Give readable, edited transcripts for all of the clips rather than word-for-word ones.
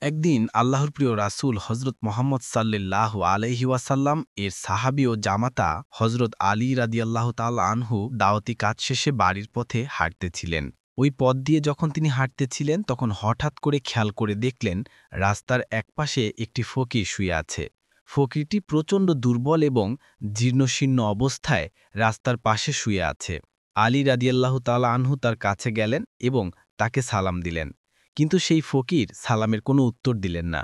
একদিন আল্লাহর প্রিয় রাসূল হজরত মোহাম্মদ সাল্লাল্লাহু আলাইহি ওয়াসাল্লাম এর সাহাবী ও জামাতা হজরত আলী রাদিয়াল্লাহু তাআলা আনহু দাওয়াতি কাজ শেষে বাড়ির পথে হাঁটতেছিলেন। ওই পথ দিয়ে যখন তিনি হাঁটতেছিলেন তখন হঠাৎ করে খেয়াল করে দেখলেন রাস্তার একপাশে একটি ফকির শুয়ে আছে। ফকিরটি প্রচণ্ড দুর্বল এবং জীর্ণশীর্ণ অবস্থায় রাস্তার পাশে শুয়ে আছে। আলী রাদিয়াল্লাহু তাআলা আনহু তার কাছে গেলেন এবং তাকে সালাম দিলেন। কিন্তু সেই ফকির সালামের কোনো উত্তর দিলেন না।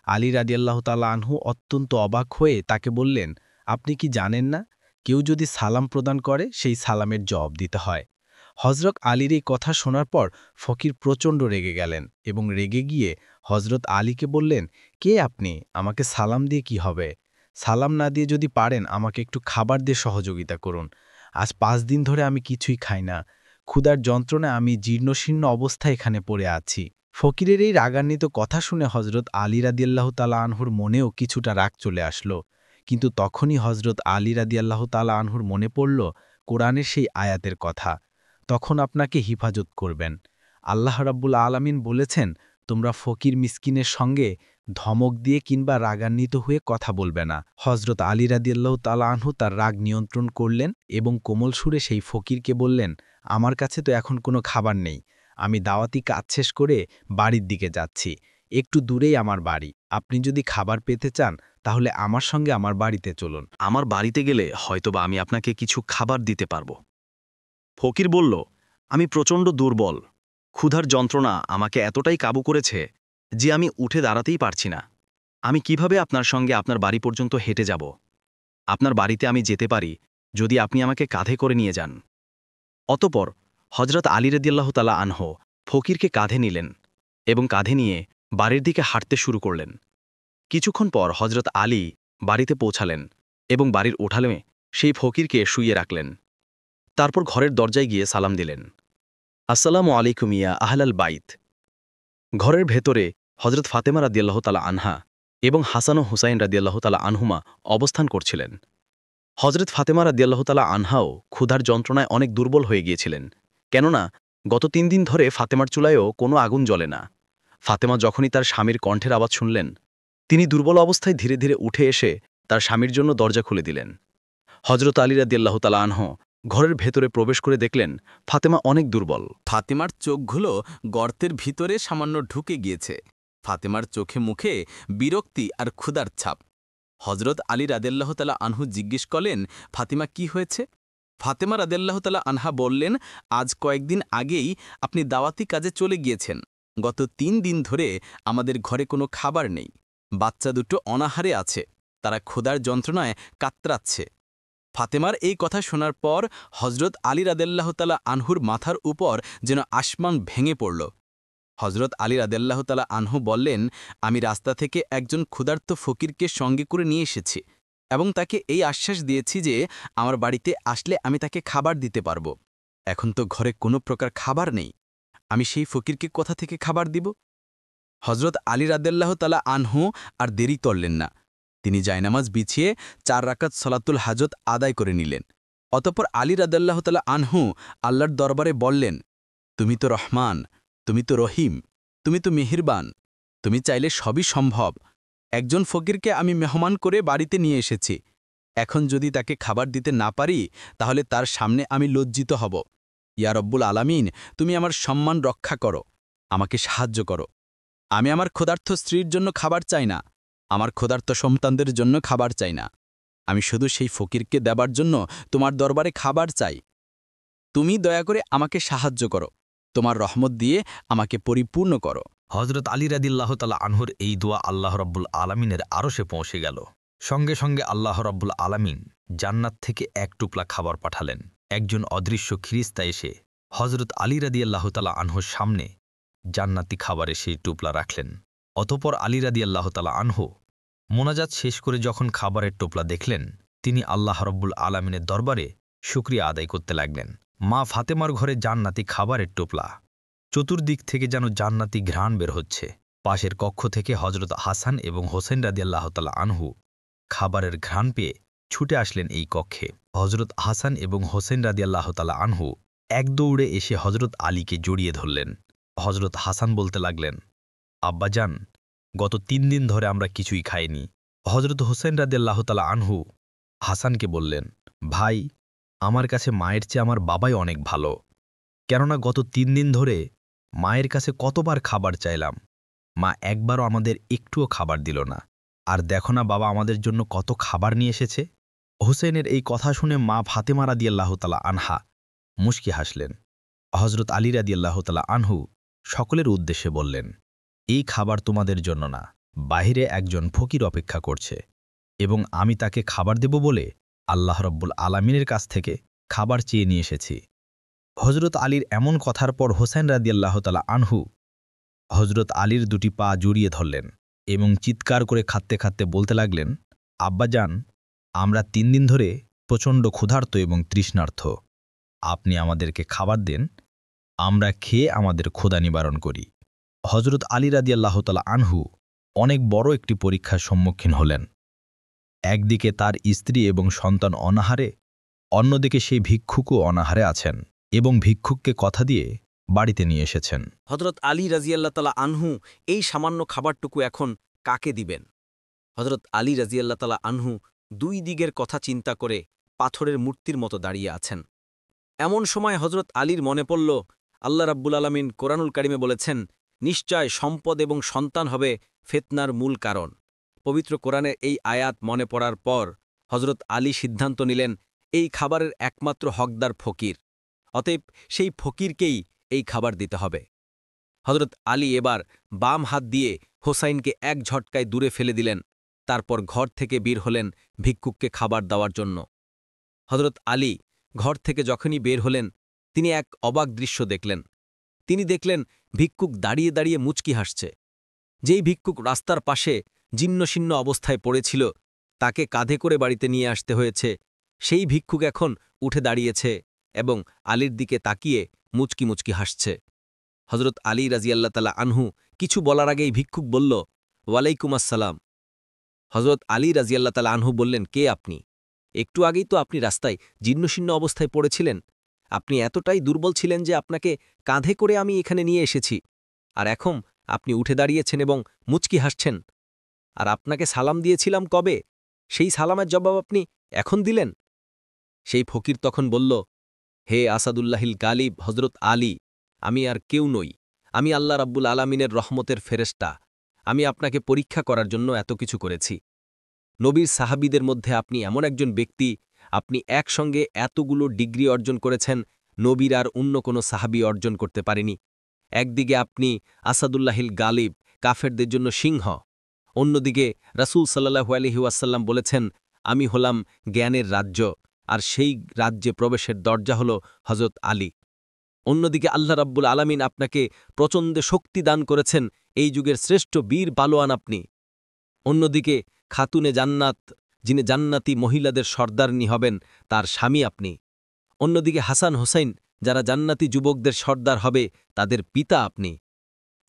আলী রাদিয়াল্লাহু তাআলা আনহু অত্যন্ত অবাক হয়ে তাকে বললেন, আপনি কি জানেন না, কেউ যদি সালাম প্রদান করে সেই সালামের জবাব দিতে হয়। হজরত আলীর এই কথা শোনার পর ফকির প্রচণ্ড রেগে গেলেন এবং রেগে গিয়ে হজরত আলীকে বললেন, কে আপনি, আমাকে সালাম দিয়ে কি হবে? সালাম না দিয়ে যদি পারেন আমাকে একটু খাবার দিয়ে সহযোগিতা করুন। আজ ৫ দিন ধরে আমি কিছুই খাই না। ক্ষুধার যন্ত্রণায় আমি জীর্ণশীর্ণ অবস্থায় এখানে পড়ে আছি। ফকিরের এই রাগান্বিত কথা শুনে হজরত আলী রাদিয়াল্লাহু তাআলা আনহুর মনেও কিছুটা রাগ চলে আসলো। কিন্তু তখনই হজরত আলী রাদিয়াল্লাহু তাআলা আনহুর মনে পড়ল কোরআনের সেই আয়াতের কথা, তখন আপনাকে হিফাজত করবেন। আল্লাহ রাব্বুল আলামিন বলেছেন, তোমরা ফকির মিসকিনের সঙ্গে ধমক দিয়ে কিংবা রাগান্বিত হয়ে কথা বলবে না। হজরত আলী রাদিয়াল্লাহু তাআলা আনহু তার রাগ নিয়ন্ত্রণ করলেন এবং কোমল সুরে সেই ফকিরকে বললেন, আমার কাছে তো এখন কোনো খাবার নেই। আমি দাওয়াতি কাজ শেষ করে বাড়ির দিকে যাচ্ছি। একটু দূরেই আমার বাড়ি। আপনি যদি খাবার পেতে চান তাহলে আমার সঙ্গে আমার বাড়িতে চলুন। আমার বাড়িতে গেলে হয়তোবা আমি আপনাকে কিছু খাবার দিতে পারব। ফকির বলল, আমি প্রচণ্ড দুর্বল। ক্ষুধার যন্ত্রণা আমাকে এতটাই কাবু করেছে যে আমি উঠে দাঁড়াতেই পারছি না। আমি কিভাবে আপনার সঙ্গে আপনার বাড়ি পর্যন্ত হেঁটে যাব? আপনার বাড়িতে আমি যেতে পারি যদি আপনি আমাকে কাঁধে করে নিয়ে যান। অতপর হজরত আলী রাদিয়াল্লাহু তাআলা আনহু ফকিরকে কাঁধে নিলেন এবং কাঁধে নিয়ে বাড়ির দিকে হাঁটতে শুরু করলেন। কিছুক্ষণ পর হজরত আলী বাড়িতে পৌঁছালেন এবং বাড়ির উঠানে সেই ফকিরকে শুইয়ে রাখলেন। তারপর ঘরের দরজায় গিয়ে সালাম দিলেন, আসসালামু আলাইকুম ইয়া আহলাল বাইত। ঘরের ভেতরে হজরত ফাতেমা রাদিয়াল্লাহু তাআলা আনহা এবং হাসান ও হুসাইন রাদিয়াল্লাহু তাআলা আনহুমা অবস্থান করছিলেন। হজরত ফাতেমা রাদিয়াল্লাহু তাআলা আনহাও ক্ষুধার যন্ত্রণায় অনেক দুর্বল হয়ে গিয়েছিলেন, কেননা গত ৩ দিন ধরে ফাতেমার চুলায়ও কোনো আগুন জ্বলে না। ফাতেমা যখনই তার স্বামীর কণ্ঠের আওয়াজ শুনলেন, তিনি দুর্বল অবস্থায় ধীরে ধীরে উঠে এসে তার স্বামীর জন্য দরজা খুলে দিলেন। হজরত আলী রাদিয়াল্লাহু তাআলা আনহু ঘরের ভেতরে প্রবেশ করে দেখলেন ফাতেমা অনেক দুর্বল। ফাতেমার চোখগুলো গর্তের ভিতরে সামান্য ঢুকে গিয়েছে। ফাতেমার চোখে মুখে বিরক্তি আর ক্ষুধার ছাপ। হজরত আলী রাদিয়াল্লাহু তাআলা আনহু জিজ্ঞেস করলেন, ফাতিমা কি হয়েছে? ফাতেমা রাদিয়াল্লাহু তাআলা আনহা বললেন, আজ কয়েকদিন আগেই আপনি দাওয়াতি কাজে চলে গিয়েছেন। গত ৩ দিন ধরে আমাদের ঘরে কোনো খাবার নেই। বাচ্চা দুটো অনাহারে আছে, তারা ক্ষুধার যন্ত্রণায় কাতরাচ্ছে। ফাতেমার এই কথা শোনার পর হজরত আলী রাদিয়াল্লাহু তাআলা আনহুর মাথার উপর যেন আসমান ভেঙে পড়ল। হজরত আলী রাদিয়াল্লাহু তাআলা আনহু বললেন, আমি রাস্তা থেকে একজন ক্ষুধার্ত ফকিরকে সঙ্গে করে নিয়ে এসেছি এবং তাকে এই আশ্বাস দিয়েছি যে আমার বাড়িতে আসলে আমি তাকে খাবার দিতে পারব। এখন তো ঘরে কোনো প্রকার খাবার নেই, আমি সেই ফকিরকে কোথা থেকে খাবার দিব? হজরত আলী রাদিয়াল্লাহু তাআলা আনহু আর দেরি করলেন না। তিনি জায়নামাজ বিছিয়ে ৪ রাকাত সলাতুল হাজত আদায় করে নিলেন। অতঃপর আলী রাদিয়াল্লাহু তাআলা আনহু আল্লাহর দরবারে বললেন, তুমি তো রহমান, তুমি তো রহিম, তুমি তো মেহেরবান, তুমি চাইলে সবই সম্ভব। একজন ফকিরকে আমি মেহমান করে বাড়িতে নিয়ে এসেছি। এখন যদি তাকে খাবার দিতে না পারি তাহলে তার সামনে আমি লজ্জিত হব। ইয়া রব্বুল আলামিন, তুমি আমার সম্মান রক্ষা করো, আমাকে সাহায্য করো। আমি আমার ক্ষুধার্ত স্ত্রীর জন্য খাবার চাই না, আমার ক্ষুধার্ত সন্তানদের জন্য খাবার চাই না। আমি শুধু সেই ফকিরকে দেবার জন্য তোমার দরবারে খাবার চাই। তুমি দয়া করে আমাকে সাহায্য করো, তোমার রহমত দিয়ে আমাকে পরিপূর্ণ করো। হজরত আলী রাদিয়াল্লাহু তাআলা আনহুর এই দোয়া আল্লাহ রাব্বুল আলামিনের আরশে পৌঁছে গেল। সঙ্গে সঙ্গে আল্লাহ রাব্বুল আলামিন জান্নাত থেকে এক টুকরা খাবার পাঠালেন। একজন অদৃশ্য খিরিস্তা এসে হজরত আলী রাদিয়াল্লাহু তাআলা আনহুর সামনে জান্নাতি খাবারে সেই টুপলা রাখলেন। অতঃপর আলী রাদিয়াল্লাহু তাআলা আনহু মোনাজাত শেষ করে যখন খাবারের টোপলা দেখলেন, তিনি আল্লাহ রাব্বুল আলামিনের দরবারে শুকরিয়া আদায় করতে লাগলেন। মা ফাতেমার ঘরে জান্নাতি খাবারের টোপলা, চতুর্দিক থেকে যেন জান্নাতি ঘ্রাণ বের হচ্ছে। পাশের কক্ষ থেকে হজরত হাসান এবং হোসেন রাদিয়াল্লাহু তাআলা আনহু খাবারের ঘ্রাণ পেয়ে ছুটে আসলেন এই কক্ষে। হজরত হাসান এবং হোসেন রাদিয়াল্লাহু তাআলা আনহু এক দৌড়ে এসে হজরত আলীকে জড়িয়ে ধরলেন। হজরত হাসান বলতে লাগলেন, আব্বাজান, গত 3 দিন ধরে আমরা কিছুই খাইনি। হজরত হোসেন রাদিয়াল্লাহু তাআলা আনহু হাসানকে বললেন, ভাই, আমার কাছে মায়ের চেয়ে আমার বাবাই অনেক ভালো। কেননা গত 3 দিন ধরে মায়ের কাছে কতবার খাবার চাইলাম, মা একবারও আমাদের একটুও খাবার দিল না। আর দেখো না বাবা আমাদের জন্য কত খাবার নিয়ে এসেছে। হোসেনের এই কথা শুনে মা ফাতেমা রাদিয়াল্লাহু তাআলা আনহা মুচকি হাসলেন। হজরত আলী রাদিয়াল্লাহু তাআলা আনহু সকলের উদ্দেশ্যে বললেন, এই খাবার তোমাদের জন্য না, বাহিরে একজন ফকির অপেক্ষা করছে এবং আমি তাকে খাবার দেব বলে আল্লাহ রব্বুল আলামিনের কাছ থেকে খাবার চেয়ে নিয়ে এসেছি। হজরত আলীর এমন কথার পর হোসেন রাদিয়াল্লাহু তাআলা আনহু হজরত আলীর দুটি পা জড়িয়ে ধরলেন এবং চিৎকার করে খাটতে খাটতে বলতে লাগলেন, আব্বাজান, আমরা 3 দিন ধরে প্রচণ্ড ক্ষুধার্ত এবং তৃষ্ণার্ত। আপনি আমাদেরকে খাবার দেন, আমরা খেয়ে আমাদের ক্ষুধা নিবারণ করি। হজরত আলী রাদিয়াল্লাহু তাআলা আনহু অনেক বড় একটি পরীক্ষার সম্মুখীন হলেন। একদিকে তার স্ত্রী এবং সন্তান অনাহারে, অন্যদিকে সেই ভিক্ষুকও অনাহারে আছেন এবং ভিক্ষুককে কথা দিয়ে বাড়িতে নিয়ে এসেছেন। হজরত আলী রাজিয়াল্লাহ তালা আনহু এই সামান্য খাবারটুকু এখন কাকে দিবেন? হজরত আলী রাজিয়াল্লাহ তালা আনহু 2 দিকের কথা চিন্তা করে পাথরের মূর্তির মতো দাঁড়িয়ে আছেন। এমন সময় হজরত আলীর মনে পড়ল, আল্লাহ রাব্বুল আলামিন কোরআনুল কারিমে বলেছেন, নিশ্চয় সম্পদ এবং সন্তান হবে ফিতনার মূল কারণ। পবিত্র কোরআনের এই আয়াত মনে পড়ার পর হজরত আলী সিদ্ধান্ত নিলেন, এই খাবারের একমাত্র হকদার ফকির, অতএব সেই ফকিরকেই এই খাবার দিতে হবে। হজরত আলী এবার বাম হাত দিয়ে হোসাইনকে এক ঝটকায় দূরে ফেলে দিলেন। তারপর ঘর থেকে বের হলেন ভিক্ষুককে খাবার দেওয়ার জন্য। হজরত আলী ঘর থেকে যখনই বের হলেন, তিনি এক অবাক দৃশ্য দেখলেন। তিনি দেখলেন ভিক্ষুক দাঁড়িয়ে দাঁড়িয়ে মুচকি হাসছে। যেই ভিক্ষুক রাস্তার পাশে জীর্ণশীর্ণ অবস্থায় পড়েছিল, তাকে কাঁধে করে বাড়িতে নিয়ে আসতে হয়েছে, সেই ভিক্ষুক এখন উঠে দাঁড়িয়েছে এবং আলীর দিকে তাকিয়ে মুচকি মুচকি হাসছে। হজরত আলী রাজিয়াল্লাহ তালা আনহু কিছু বলার আগেই ভিক্ষুক বলল, ওয়ালাইকুম আসসালাম। হজরত আলী রাজিয়াল্লাহ তালা আনহু বললেন, কে আপনি? একটু আগেই তো আপনি রাস্তায় জীর্ণশীর্ণ অবস্থায় পড়েছিলেন। আপনি এতটাই দুর্বল ছিলেন যে আপনাকে কাঁধে করে আমি এখানে নিয়ে এসেছি, আর এখন আপনি উঠে দাঁড়িয়েছেন এবং মুচকি হাসছেন। আর আপনাকে সালাম দিয়েছিলাম কবে? সেই সালামের জবাব আপনি এখন দিলেন? সেই ফকির তখন বলল, হে আসাদুল্লাহিল গালিব হজরত আলী, আমি আর কেউ নই, আমি আল্লাহ রাব্বুল আলামিনের রহমতের ফেরেশতা। আমি আপনাকে পরীক্ষা করার জন্য এত কিছু করেছি। নবীর সাহাবীদের মধ্যে আপনি এমন একজন ব্যক্তি, আপনি একসঙ্গে এতগুলো ডিগ্রি অর্জন করেছেন, নবীর আর অন্য কোনো সাহাবী অর্জন করতে পারেনি। একদিকে আপনি আসাদুল্লাহিল গালিব, কাফেরদের জন্য সিংহ, অন্যদিকে রাসূল সাল্লাল্লাহু আলাইহি ওয়াসাল্লাম বলেছেন, আমি হলাম জ্ঞানের রাজ্য, আর সেই রাজ্যে প্রবেশের দরজা হল হজরত আলী। অন্যদিকে আল্লাহ রাব্বুল আলামিন আপনাকে প্রচণ্ড শক্তি দান করেছেন, এই যুগের শ্রেষ্ঠ বীর পালোয়ান আপনি। অন্যদিকে খাতুনে জান্নাত, যিনি জান্নাতি মহিলাদের সর্দারনি হবেন, তার স্বামী আপনি। অন্যদিকে হাসান হোসাইন, যারা জান্নাতি যুবকদের সর্দার হবে, তাদের পিতা আপনি।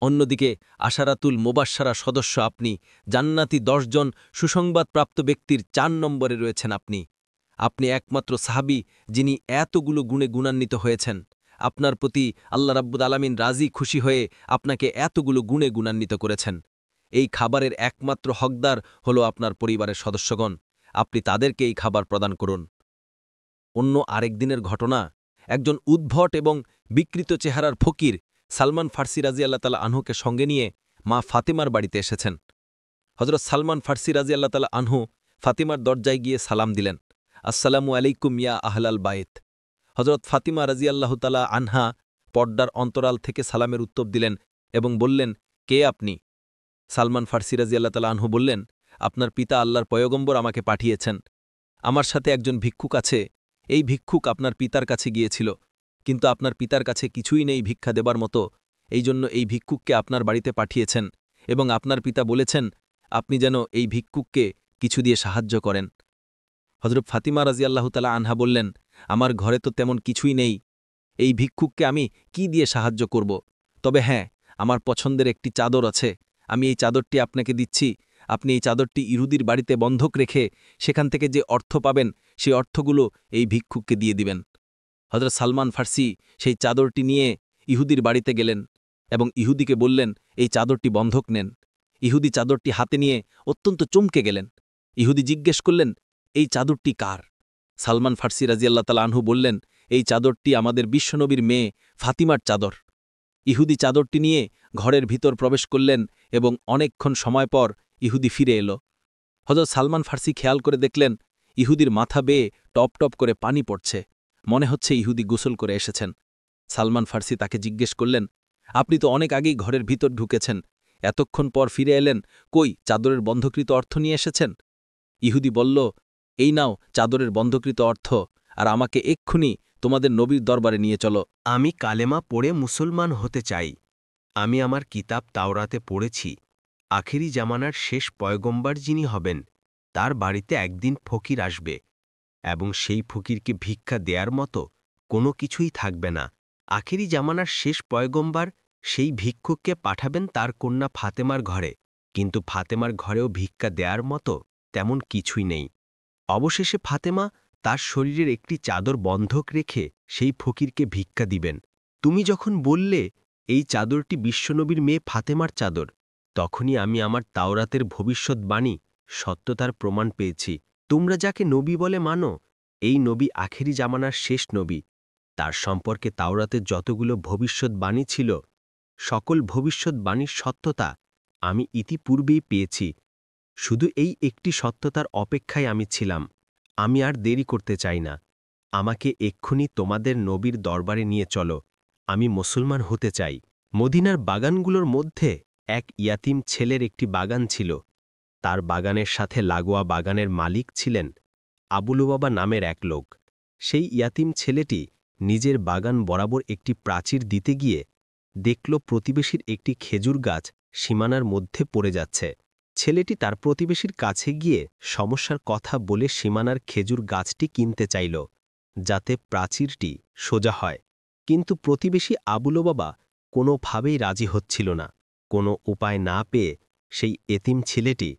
অন্যদিকে আশারাতুল মুবাশশারা সদস্য আপনি, জান্নাতি 10 জন সুসংবাদপ্রাপ্ত ব্যক্তির 4 নম্বরে রয়েছেন আপনি। আপনি একমাত্র সাহাবী যিনি এতগুলো গুণে গুণান্বিত হয়েছেন। আপনার প্রতি আল্লাহ রাব্বুল আলামিন রাজি খুশি হয়ে আপনাকে এতগুলো গুণে গুণান্বিত করেছেন। এই খাবারের একমাত্র হকদার হল আপনার পরিবারের সদস্যগণ, আপনি তাদেরকে এই খাবার প্রদান করুন। অন্য আরেক দিনের ঘটনা, একজন উদ্ভট এবং বিকৃত চেহারার ফকির সালমান ফার্সি রাজিয়াল্লাহ তাআলা আনহুকে সঙ্গে নিয়ে মা ফাতেমার বাড়িতে এসেছেন। হজরত সালমান ফার্সি রাজিয়াল্লাহ তাআলা আনহু ফাতিমার দরজায় গিয়ে সালাম দিলেন, আসসালামু আলাইকুম ইয়া আহলাল বাইত। হজরত ফাতিমা রাজিয়াল্লাহু তাআলা আনহা পর্দার অন্তরাল থেকে সালামের উত্তর দিলেন এবং বললেন, কে আপনি? সালমান ফার্সি রাজিয়াল্লাহ তাআলা আনহু বললেন, আপনার পিতা আল্লাহর পয়গম্বর আমাকে পাঠিয়েছেন। আমার সাথে একজন ভিক্ষুক আছে, এই ভিক্ষুক আপনার পিতার কাছে গিয়েছিল, কিন্তু আপনার পিতার কাছে কিছুই নেই ভিক্ষা দেবার মতো, এই জন্য এই ভিক্ষুককে আপনার বাড়িতে পাঠিয়েছেন এবং আপনার পিতা বলেছেন আপনি যেন এই ভিক্ষুককে কিছু দিয়ে সাহায্য করেন। হজরত ফাতিমা রাজিয়াল্লাহু তাআলা আনহা বললেন, আমার ঘরে তো তেমন কিছুই নেই, এই ভিক্ষুককে আমি কি দিয়ে সাহায্য করব? তবে হ্যাঁ, আমার পছন্দের একটি চাদর আছে, আমি এই চাদরটি আপনাকে দিচ্ছি, আপনি এই চাদরটি ইহুদির বাড়িতে বন্ধক রেখে সেখান থেকে যে অর্থ পাবেন সেই অর্থগুলো এই ভিক্ষুককে দিয়ে দিবেন। হজরত সালমান ফার্সি সেই চাদরটি নিয়ে ইহুদির বাড়িতে গেলেন এবং ইহুদিকে বললেন, এই চাদরটি বন্ধক নেন। ইহুদি চাদরটি হাতে নিয়ে অত্যন্ত চমকে গেলেন। ইহুদি জিজ্ঞেস করলেন, এই চাদরটি কার? সালমান ফার্সি রাজিয়াল্লাহ তাআলা আনহু বললেন, এই চাদরটি আমাদের বিশ্বনবীর মেয়ে ফাতিমার চাদর। ইহুদি চাদরটি নিয়ে ঘরের ভিতর প্রবেশ করলেন এবং অনেকক্ষণ সময় পর ইহুদি ফিরে এলো। হযরত সালমান ফার্সি খেয়াল করে দেখলেন, ইহুদির মাথা বেয়ে টপ টপ করে পানি পড়ছে। মনে হচ্ছে ইহুদি গোসল করে এসেছেন। সালমান ফার্সি তাকে জিজ্ঞেস করলেন, আপনি তো অনেক আগেই ঘরের ভিতর ঢুকেছেন, এতক্ষণ পর ফিরে এলেন, কই চাদরের বন্ধকৃত অর্থ নিয়ে এসেছেন? ইহুদি বলল, এই নাও চাদরের বন্ধকৃত অর্থ, আর আমাকে এক্ষুনি তোমাদের নবীর দরবারে নিয়ে চলো। আমি কালেমা পড়ে মুসলমান হতে চাই। আমি আমার কিতাব তাওরাতে পড়েছি, আখেরি জামানার শেষ পয়গম্বর যিনি হবেন, তার বাড়িতে একদিন ফকির আসবে এবং সেই ফকিরকে ভিক্ষা দেয়ার মতো কোনো কিছুই থাকবে না। আখেরি জামানার শেষ পয়গম্বর সেই ভিক্ষুককে পাঠাবেন তার কন্যা ফাতেমার ঘরে, কিন্তু ফাতেমার ঘরেও ভিক্ষা দেয়ার মতো তেমন কিছুই নেই। অবশেষে ফাতেমা তার শরীরের একটি চাদর বন্ধক রেখে সেই ফকিরকে ভিক্ষা দিবেন। তুমি যখন বললে এই চাদরটি বিশ্বনবীর মেয়ে ফাতেমার চাদর, তখনই আমি আমার তাওরাতের ভবিষ্যৎবাণী সত্যতার প্রমাণ পেয়েছি। তোমরা যাকে নবী বলে মানো, এই নবী আখেরি জামানার শেষ নবী। তার সম্পর্কে তাওরাতে যতগুলো ভবিষ্যৎবাণী ছিল, সকল ভবিষ্যৎবাণীর সত্যতা আমি ইতিপূর্বেই পেয়েছি। শুধু এই একটি সত্যতার অপেক্ষায় আমি ছিলাম। আমি আর দেরি করতে চাই না। আমাকে এক্ষুনি তোমাদের নবীর দরবারে নিয়ে চলো। আমি মুসলমান হতে চাই। মদিনার বাগানগুলোর মধ্যে এক ইয়াতিম ছেলের একটি বাগান ছিল। তার বাগানের সাথে লাগোয়া বাগানের মালিক ছিলেন আবু লুবাবা নামের এক লোক। সেই ইয়াতিম ছেলেটি নিজের বাগান বরাবর একটি প্রাচীর দিতে গিয়ে দেখল প্রতিবেশীর একটি খেজুর গাছ সীমানার মধ্যে পড়ে যাচ্ছে। ছেলেটি তার প্রতিবেশীর কাছে গিয়ে সমস্যার কথা বলে সীমানার খেজুর গাছটি কিনতে চাইল, যাতে প্রাচীরটি সোজা হয়। কিন্তু প্রতিবেশী আবু লুবাবা কোনোভাবেই রাজি হচ্ছিল না। কোনো উপায় না পেয়ে সেই এতিম ছেলেটি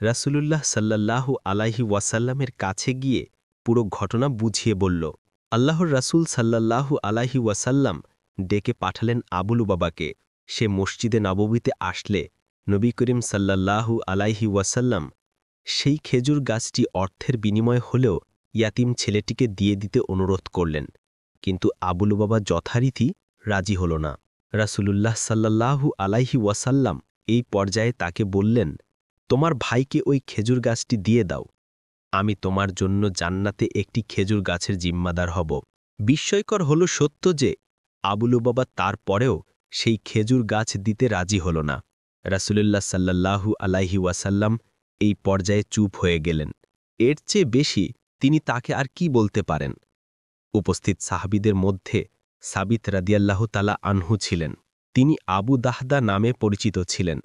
রাসূলুল্লাহ সাল্লাল্লাহু আলাইহি ওয়াসাল্লামের কাছে গিয়ে পুরো ঘটনা বুঝিয়ে বলল। আল্লাহর রাসূল সাল্লাল্লাহু আলাইহি ওয়াসাল্লাম ডেকে পাঠালেন আবু লুবাবাকে। সে মসজিদে নববীতে আসলে নবী করিম সাল্লাল্লাহু আলাইহি ওয়াসাল্লাম সেই খেজুর গাছটি অর্থের বিনিময় হলেও ইয়াতিম ছেলেটিকে দিয়ে দিতে অনুরোধ করলেন, কিন্তু আবু লুবাবা যথারীতি রাজি হল না। রাসূলুল্লাহ সাল্লাল্লাহু আলাইহি ওয়াসাল্লাম এই পর্যায়ে তাকে বললেন, তোমার ভাইকে ওই খেজুর গাছটি দিয়ে দাও। আমি তোমার জন্য জান্নাতে একটি খেজুর গাছের জিম্মাদার হব। বিস্ময়কর হল সত্য যে আবু লুবাবা তার পরেও সেই খেজুর গাছ দিতে রাজি হল না। রাসূলুল্লাহ সাল্লাল্লাহু আলাইহি ওয়াসাল্লাম এই পর্যায়ে চুপ হয়ে গেলেন। এর চেয়ে বেশি তিনি তাকে আর কি বলতে পারেন? উপস্থিত সাহাবীদের মধ্যে সাবিত রাদিয়াল্লাহু তাআলা আনহু ছিলেন। তিনি আবু দাহদা নামে পরিচিত ছিলেন।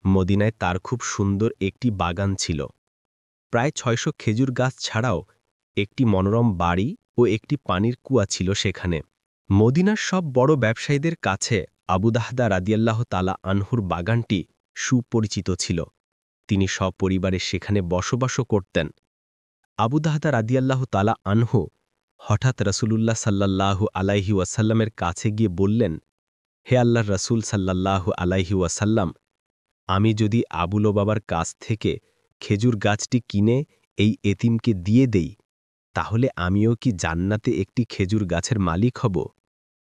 মদিনায় তার খুব সুন্দর একটি বাগান ছিল। প্রায় ৬০০ খেজুর গাছ ছাড়াও একটি মনোরম বাড়ি ও একটি পানির কুয়া ছিল সেখানে। মদিনার সব বড় ব্যবসায়ীদের কাছে আবু দাহদা রাদিয়াল্লাহু তাআলা আনহুর বাগানটি সুপরিচিত ছিল। তিনি সপরিবারে সেখানে বসবাসও করতেন। আবু দাহদা রাদিয়াল্লাহু তাআলা আনহু হঠাৎ রাসূলুল্লাহ সাল্লাল্লাহু আলাইহি ওয়াসাল্লামের কাছে গিয়ে বললেন, হে আল্লাহর রাসূল সাল্লাল্লাহু আলাইহি ওয়াসাল্লাম, আমি যদি আবু লুবাবার কাছ থেকে খেজুর গাছটি কিনে এই এতিমকে দিয়ে দেই, তাহলে আমিও কি জান্নাতে একটি খেজুর গাছের মালিক হব?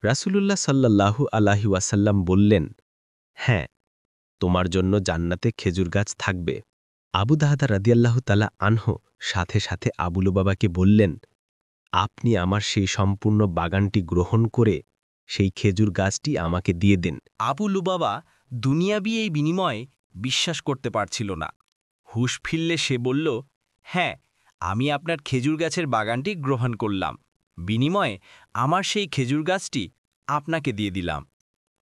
রাসূলুল্লাহ সাল্লাল্লাহু আলাইহি ওয়াসাল্লাম বললেন, হ্যাঁ, তোমার জন্য জান্নাতে খেজুর গাছ থাকবে। আবু দাহদা রাদিয়াল্লাহু তাআলা আনহু সাথে সাথে আবু লুবাবাকে বললেন, আপনি আমার সেই সম্পূর্ণ বাগানটি গ্রহণ করে সেই খেজুর গাছটি আমাকে দিয়ে দেন। আবু লুবাবা দুনিয়াবি এই বিনিময়ে বিশ্বাস করতে পারছিল না। হুঁশ ফিরলে সে বলল, হ্যাঁ, আমি আপনার খেজুর গাছের বাগানটি গ্রহণ করলাম। বিনিময়ে আমার সেই খেজুর গাছটি আপনাকে দিয়ে দিলাম।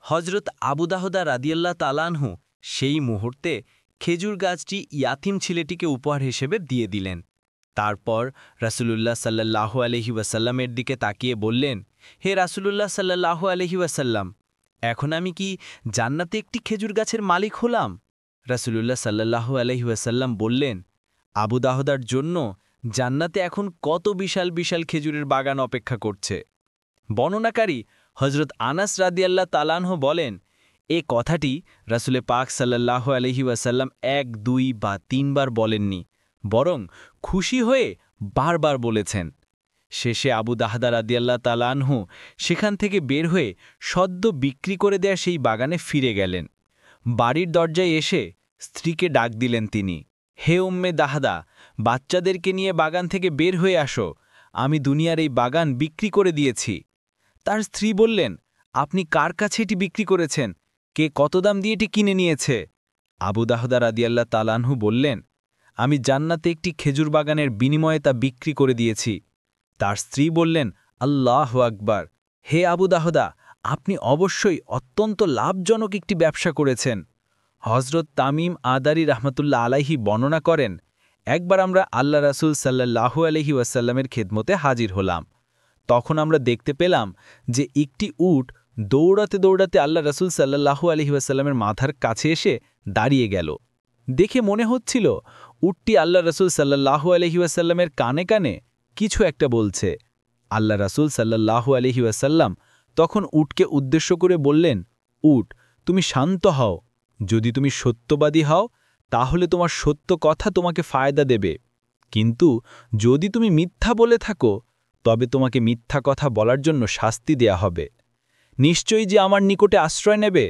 হজরত আবু দাহদা রাদিয়াল্লাহু তাআলা আনহু সেই মুহূর্তে খেজুর গাছটি ইয়াতিম ছেলেটিকে উপহার হিসেবে দিয়ে দিলেন। তারপর রাসূলুল্লাহ সাল্লাল্লাহু আলাইহি ওয়াসাল্লামের দিকে তাকিয়ে বললেন, হে রাসূলুল্লাহ সাল্লাল্লাহু আলাইহি ওয়াসাল্লাম, এখন আমি কি জান্নাতে একটি খেজুর গাছের মালিক হলাম? রাসূলুল্লাহ সাল্লাল্লাহু আলাইহি ওয়াসাল্লাম বললেন, আবু দাহদার জন্য জান্নাতে এখন কত বিশাল বিশাল খেজুরের বাগান অপেক্ষা করছে। বর্ণনাকারী হজরত আনাস রাদিয়াল্লাহু তাআলা আনহু বলেন, এ কথাটি রাসূলে পাক সাল্লাল্লাহু আলাইহি ওয়াসাল্লাম ১, ২ বা ৩ বার বলেননি, বরং খুশি হয়ে বারবার বলেছেন। শেষে আবু দাহদা রাদিয়াল্লাহু তাআলা আনহু সেখান থেকে বের হয়ে সদ্য বিক্রি করে দেয়া সেই বাগানে ফিরে গেলেন। বাড়ির দরজায় এসে স্ত্রীকে ডাক দিলেন তিনি, হে উম্মে দাহদা, বাচ্চাদেরকে নিয়ে বাগান থেকে বের হয়ে আসো, আমি দুনিয়ার এই বাগান বিক্রি করে দিয়েছি। তার স্ত্রী বললেন, আপনি কার কাছে এটি বিক্রি করেছেন? কে কত দাম দিয়ে এটি কিনে নিয়েছে? আবু দাহদা রাদিয়াল্লাহু তাআলা আনহু বললেন, আমি জান্নাতে একটি খেজুর বাগানের বিনিময়ে তা বিক্রি করে দিয়েছি। তার স্ত্রী বললেন, আল্লাহু আকবার, হে আবু দাহদা, আপনি অবশ্যই অত্যন্ত লাভজনক একটি ব্যবসা করেছেন। হযরত তামিম আদারি রাহমাতুল্লাহ আলাইহি বর্ণনা করেন, একবার আমরা আল্লাহ রাসূল সাল্লাল্লাহু আলাইহি ওয়াসাল্লামের খেদমতে হাজির হলাম। তখন আমরা দেখতে পেলাম যে একটি উট দৌড়াতে দৌড়াতে আল্লাহ রাসূল সাল্লাল্লাহু আলাইহি ওয়াসাল্লামের মাথার কাছে এসে দাঁড়িয়ে গেল। দেখে মনে হচ্ছিল উটটি আল্লাহ রাসূল সাল্লাল্লাহু আলাইহি ওয়াসাল্লামের কানে কানে কিছু একটা বলছে। আল্লাহ রাসূল সাল্লাল্লাহু আলাইহি ওয়াসাল্লাম তখন উটকে উদ্দেশ্য করে বললেন, উট, তুমি শান্ত হও। যদি তুমি সত্যবাদী হও তাহলে তোমার সত্য কথা তোমাকে ফায়দা দেবে, কিন্তু যদি তুমি মিথ্যা বলে থাকো তবে তোমাকে মিথ্যা কথা বলার জন্য শাস্তি দেয়া হবে। নিশ্চয়ই যে আমার নিকটে আশ্রয় নেবে,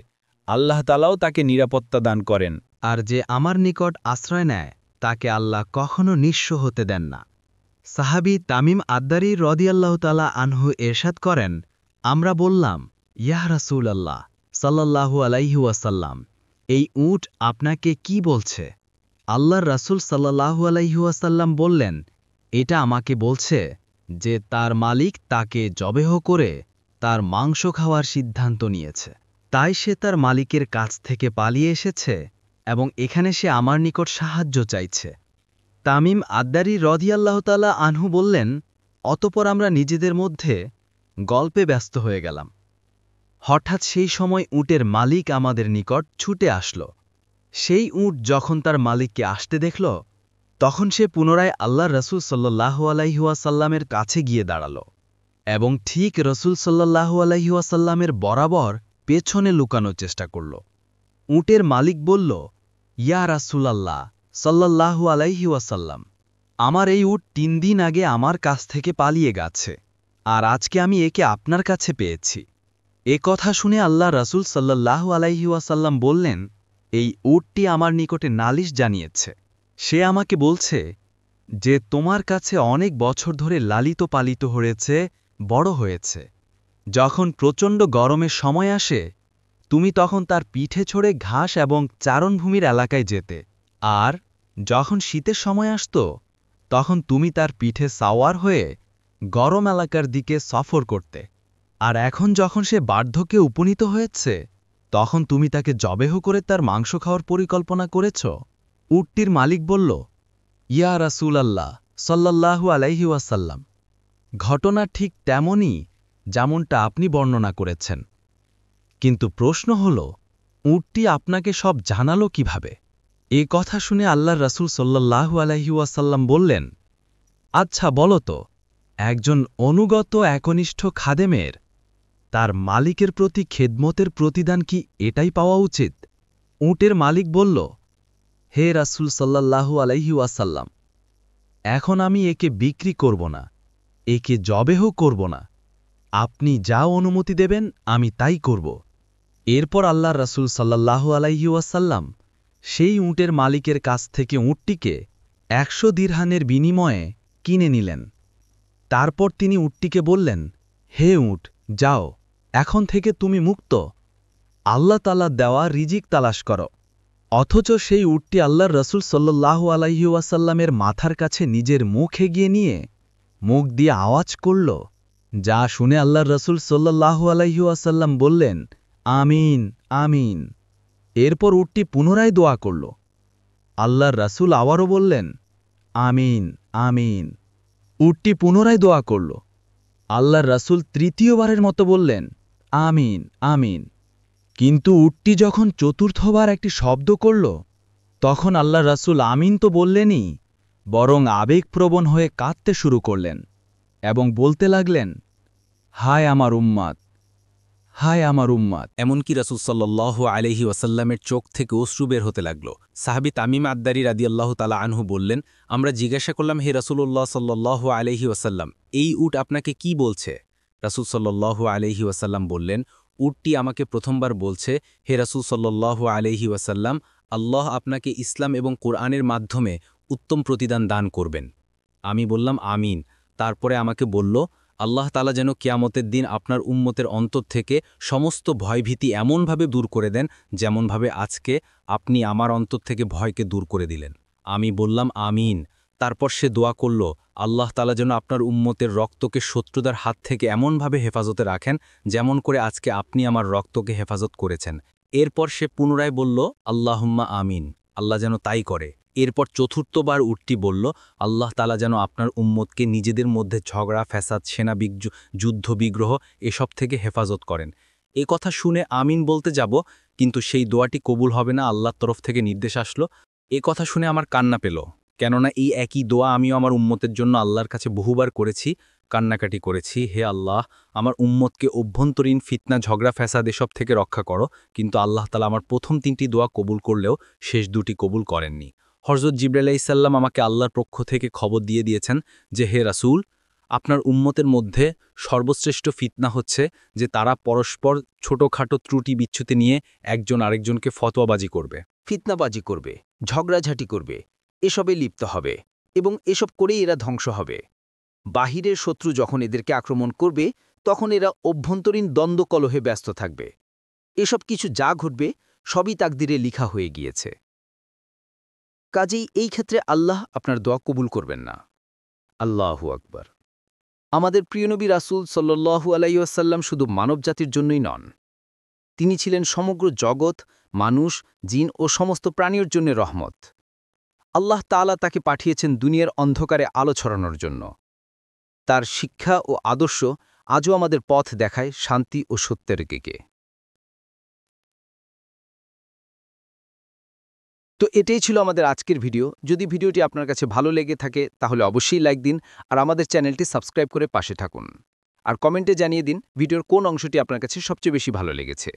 আল্লাহ তাআলাও তাকে নিরাপত্তা দান করেন। আর যে আমার নিকট আশ্রয় নেয় তাকে আল্লাহ কখনো নিঃস্ব হতে দেন না। সাহাবী তামিম আদ্দারি রাদিয়াল্লাহু তাআলা আনহু ইরশাদ করেন, আমরা বললাম, ইয়া রাসূলুল্লাহ সাল্লাল্লাহু আলাইহি ওয়াসাল্লাম, এই উট আপনাকে কি বলছে? আল্লাহর রাসূল সাল্লাল্লাহু আলাইহি ওয়াসাল্লাম বললেন, এটা আমাকে বলছে যে তার মালিক তাকে জবেহ করে তার মাংস খাওয়ার সিদ্ধান্ত নিয়েছে, তাই সে তার মালিকের কাছ থেকে পালিয়ে এসেছে এবং এখানে সে আমার নিকট সাহায্য চাইছে। তামিম আদ্দারি রাদিয়াল্লাহু তাআলা আনহু বললেন, অতঃপর আমরা নিজেদের মধ্যে গল্পে ব্যস্ত হয়ে গেলাম। হঠাৎ সেই সময় উটের মালিক আমাদের নিকট ছুটে আসলো। সেই উট যখন তার মালিককে আসতে দেখল, তখন সে পুনরায় আল্লাহর রাসূল সাল্লাল্লাহু আলাইহি ওয়াসাল্লামের কাছে গিয়ে দাঁড়াল এবং ঠিক রাসূল সাল্লাল্লাহু আলাইহি ওয়াসাল্লামের বরাবর পেছনে লুকানোর চেষ্টা করল। উটের মালিক বলল, ইয়া রাসূলাল্লাহ সাল্লাল্লাহু আলাইহি ওয়াসাল্লাম, আমার এই উট ৩ দিন আগে আমার কাছ থেকে পালিয়ে গেছে, আর আজকে আমি একে আপনার কাছে পেয়েছি। এ কথা শুনে আল্লাহ রাসূল সাল্লাল্লাহু আলাইহি ওয়াসাল্লাম বললেন, এই উটটি আমার নিকটে নালিশ জানিয়েছে। সে আমাকে বলছে যে তোমার কাছে অনেক বছর ধরে লালিত পালিত হয়েছে, বড় হয়েছে। যখন প্রচণ্ড গরমের সময় আসে তুমি তখন তার পিঠে চড়ে ঘাস এবং চারণভূমির এলাকায় যেতে, আর যখন শীতের সময় আসত তখন তুমি তার পিঠে সাওয়ার হয়ে গরম এলাকার দিকে সফর করতে। আর এখন যখন সে বার্ধক্যে উপনীত হয়েছে তখন তুমি তাকে জবেহ করে তার মাংস খাওয়ার পরিকল্পনা করেছ। উটটির মালিক বলল, ইয়া রাসূলাল্লাহ সাল্লাল্লাহু আলাইহি ওয়াসাল্লাম, ঘটনা ঠিক তেমনই যেমনটা আপনি বর্ণনা করেছেন, কিন্তু প্রশ্ন হল উটটি আপনাকে সব জানালো কিভাবে? এ কথা শুনে আল্লাহর রাসূল সাল্লাল্লাহু আলাইহি ওয়াসাল্লাম বললেন, আচ্ছা বলো তো, একজন অনুগত একনিষ্ঠ খাদেমের তার মালিকের প্রতি খেদমতের প্রতিদান কি এটাই পাওয়া উচিত? উটের মালিক বলল, হে রাসূল সাল্লাল্লাহু আলাইহি ওয়াসাল্লাম, এখন আমি একে বিক্রি করব না, একে জবেহ করব না। আপনি যা অনুমতি দেবেন আমি তাই করব। এরপর আল্লাহর রাসূল সাল্লাল্লাহু আলাইহি ওয়াসাল্লাম সেই উটের মালিকের কাছ থেকে উটটিকে ১০০ দিরহামের বিনিময়ে কিনে নিলেন। তারপর তিনি উটটিকে বললেন, হে উট, যাও, এখন থেকে তুমি মুক্ত, আল্লাহ তাআলা দেওয়া রিজিক তালাশ করো। অথচ সেই উটটি আল্লাহর রাসূল সাল্লাল্লাহু আলাইহি ওয়াসাল্লামের মাথার কাছে নিজের মুখ এগিয়ে নিয়ে মুখ দিয়ে আওয়াজ করল, যা শুনে আল্লাহর রাসূল সাল্লাল্লাহু আলাইহি ওয়াসাল্লাম বললেন, আমিন আমিন। এরপর উটটি পুনরায় দোয়া করল। আল্লাহর রাসূল আবারও বললেন, আমিন আমিন। উটটি পুনরায় দোয়া করল। আল্লাহর রাসূল তৃতীয়বারের মতো বললেন, আমিন আমিন। কিন্তু উটটি যখন চতুর্থবার একটি শব্দ করল তখন আল্লাহর রাসূল আমিন তো বললেনই, বরং আবেগপ্রবণ হয়ে কাঁদতে শুরু করলেন এবং বলতে লাগলেন, হায় আমার উম্মাত, হায় আমার উম্মাদ! এমনকি রাসূল সাল্লাল্লাহু আলাইহি ওয়াসাল্লামের চোখ থেকে অশ্রু বের হতে লাগল। সাহাবী তামিম আদ্দারী রাদিয়াল্লাহু তাআলা আনহু বললেন, আমরা জিজ্ঞাসা করলাম, হে রাসূলুল্লাহ সাল্লাল্লাহু আলাইহি ওয়াসাল্লাম, এই উট আপনাকে কি বলছে? রাসূল সাল্লাল্লাহু আলাইহি ওয়াসাল্লাম বললেন, উটটি আমাকে প্রথমবার বলছে, হে রাসূল সাল্লাল্লাহু আলাইহি ওয়াসাল্লাম, আল্লাহ আপনাকে ইসলাম এবং কোরআনের মাধ্যমে উত্তম প্রতিদান দান করবেন। আমি বললাম, আমিন। তারপরে আমাকে বলল, আল্লাহ তাআলা যেন কিয়ামতের দিন আপনার উম্মতের অন্তর থেকে সমস্ত ভয়ভীতি এমনভাবে দূর করে দেন, যেমনভাবে আজকে আপনি আমার অন্তর থেকে ভয়কে দূর করে দিলেন। আমি বললাম, আমিন। তারপর সে দোয়া করল, আল্লাহ তাআলা যেন আপনার উম্মতের রক্তকে শত্রুদের হাত থেকে এমনভাবে হেফাজতে রাখেন, যেমন করে আজকে আপনি আমার রক্তকে হেফাজত করেছেন। এরপর সে পুনরায় বলল, আল্লাহুম্মা আমিন, আল্লাহ যেন তাই করে। এরপর চতুর্থবার উটটি বলল, আল্লাহ তাআলা যেন আপনার উম্মতকে নিজেদের মধ্যে ঝগড়া, ফ্যাসাদ, যুদ্ধ, বিগ্রহ এসব থেকে হেফাজত করেন। এ কথা শুনে আমিন বলতে যাব, কিন্তু সেই দোয়াটি কবুল হবে না, আল্লাহর তরফ থেকে নির্দেশ আসলো। এ কথা শুনে আমার কান্না পেল, কেননা এই একই দোয়া আমিও আমার উম্মতের জন্য আল্লাহর কাছে বহুবার করেছি, কান্নাকাটি করেছি, হে আল্লাহ, আমার উম্মতকে অভ্যন্তরীণ ফিতনা, ঝগড়া, ফ্যাসাদ এসব থেকে রক্ষা করো। কিন্তু আল্লাহ তাআলা আমার প্রথম 3টি দোয়া কবুল করলেও শেষ 2টি কবুল করেননি। হযরত জিবরাইল আলাইহিস সালাম আমাকে আল্লাহর পক্ষ থেকে খবর দিয়ে দিয়েছেন যে, হে রাসূল, আপনার উম্মতের মধ্যে সর্বশ্রেষ্ঠ ফিতনা হচ্ছে যে তারা পরস্পর ছোটখাটো ত্রুটি বিচ্যুতি নিয়ে একজন আরেকজনকে ফতোয়াবাজি করবে, ফিতনাবাজি করবে, ঝগড়াঝাটি করবে, এসবে লিপ্ত হবে এবং এসব করেই এরা ধ্বংস হবে। বাহিরের শত্রু যখন এদেরকে আক্রমণ করবে, তখন এরা অভ্যন্তরীণ দ্বন্দ্বকলহে ব্যস্ত থাকবে। এসব কিছু যা ঘটবে সবই তাকদিরে লিখা হয়ে গিয়েছে। কাজেই এই ক্ষেত্রে আল্লাহ আপনার দোয়া কবুল করবেন না। আল্লাহু আকবার। আমাদের প্রিয় নবী রাসূল সাল্লাল্লাহু আলাইহি ওয়াসাল্লাম শুধু মানবজাতির জন্যই নন, তিনি ছিলেন সমগ্র জগৎ, মানুষ, জিন ও সমস্ত প্রাণীর জন্য রহমত। আল্লাহ তাআলা তাকে পাঠিয়েছেন দুনিয়ার অন্ধকারে আলো ছড়ানোর জন্য। তার শিক্ষা ও আদর্শ আজও আমাদের পথ দেখায় শান্তি ও সত্যের দিকে। তো এটাই ছিল আমাদের আজকের ভিডিও। যদি ভিডিওটি আপনার কাছে ভালো লেগে থাকে তাহলে অবশ্যই লাইক দিন আর আমাদের চ্যানেলটি সাবস্ক্রাইব করে পাশে থাকুন। আর কমেন্টে জানিয়ে দিন ভিডিওর কোন অংশটি আপনার কাছে সবচেয়ে বেশি ভালো লেগেছে।